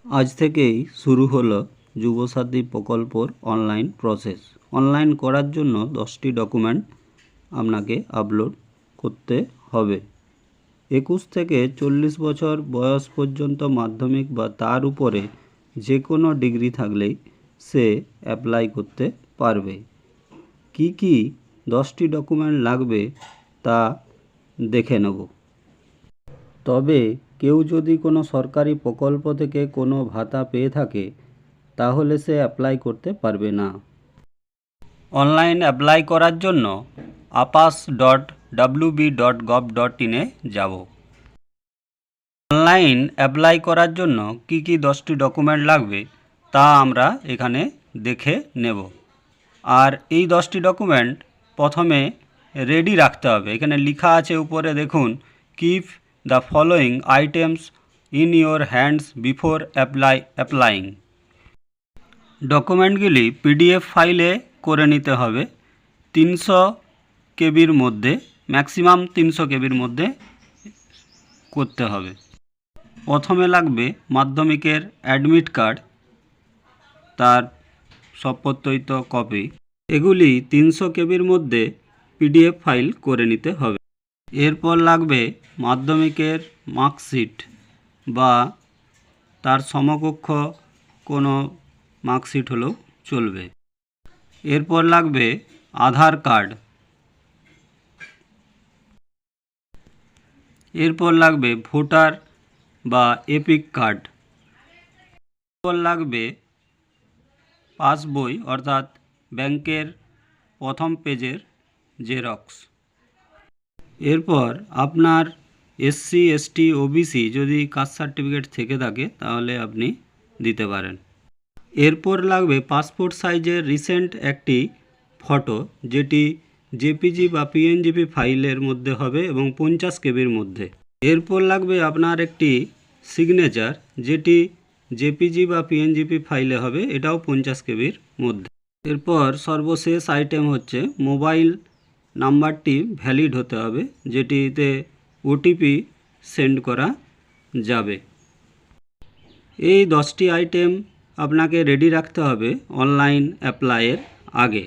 আজ থেকেই শুরু হলো যুবসাথী প্রকল্পর অনলাইন প্রসেস। অনলাইন করার জন্য 10টি ডকুমেন্ট আপনাকে আপলোড করতে হবে। 21 থেকে 40 বছর বয়স পর্যন্ত মাধ্যমিক বা তার উপরে যে কোনো ডিগ্রি থাকলেই সে অ্যাপ্লাই করতে পারবে। কি কি 10টি ডকুমেন্ট লাগবে তা দেখে নেব। তবে কেউ যদি কোনো সরকারি প্রকল্প থেকে কোনো ভাতা পেয়ে থাকে তাহলে সে অ্যাপ্লাই করতে পারবে না। অনলাইন অ্যাপ্লাই করার জন্য apas.wb.gov.in এ যাব। অনলাইন অ্যাপ্লাই করার জন্য কি কি 10টি ডকুমেন্ট লাগবে তা আমরা এখানে দেখে নেব। আর এই 10টি ডকুমেন্ট প্রথমে রেডি রাখতে হবে। এখানে লেখা আছে উপরে দেখুন, keep the following items in your hands before applying. ডকুমেন্টগুলি পিডিএফ ফাইলে করে নিতে হবে। 300 কেবির মধ্যে, ম্যাক্সিমাম 300 কেবির মধ্যে করতে হবে। প্রথমে লাগবে মাধ্যমিকের অ্যাডমিট কার্ড, তার সপত্রিত কপি। এগুলি 300 কেবির মধ্যে পিডিএফ ফাইল করে নিতে হবে। এরপর লাগবে মাধ্যমিকের মার্কশিট বা তার সমকক্ষ কোনো মার্কশিট হলেও চলবে। এরপর লাগবে আধার কার্ড। এরপর লাগবে ভোটার বা এপিক কার্ড। এরপর লাগবে পাসবই অর্থাৎ ব্যাংকের প্রথম পেজের জেরক্স। এরপর আপনার এসসি, এসটি, ওবিসি যদি কাস্ট সার্টিফিকেট থেকে থাকে তাহলে আপনি দিতে পারেন। এরপর লাগবে পাসপোর্ট সাইজের রিসেন্ট একটি ফটো, যেটি জেপিজি বা পিএনজিপি ফাইলের মধ্যে হবে এবং 50 কেবির মধ্যে। এরপর লাগবে আপনার একটি সিগনেচার, যেটি জেপিজি বা পিএনজিপি ফাইলে হবে, এটাও 50 কেবির মধ্যে। এরপর সর্বশেষ আইটেম হচ্ছে মোবাইল নাম্বারটি ভ্যালিড হতে হবে, যেটিতে ওটিপি সেন্ড করা যাবে। এই 10টি আইটেম আপনাকে রেডি রাখতে হবে অনলাইন অ্যাপ্লাইয়ের আগে।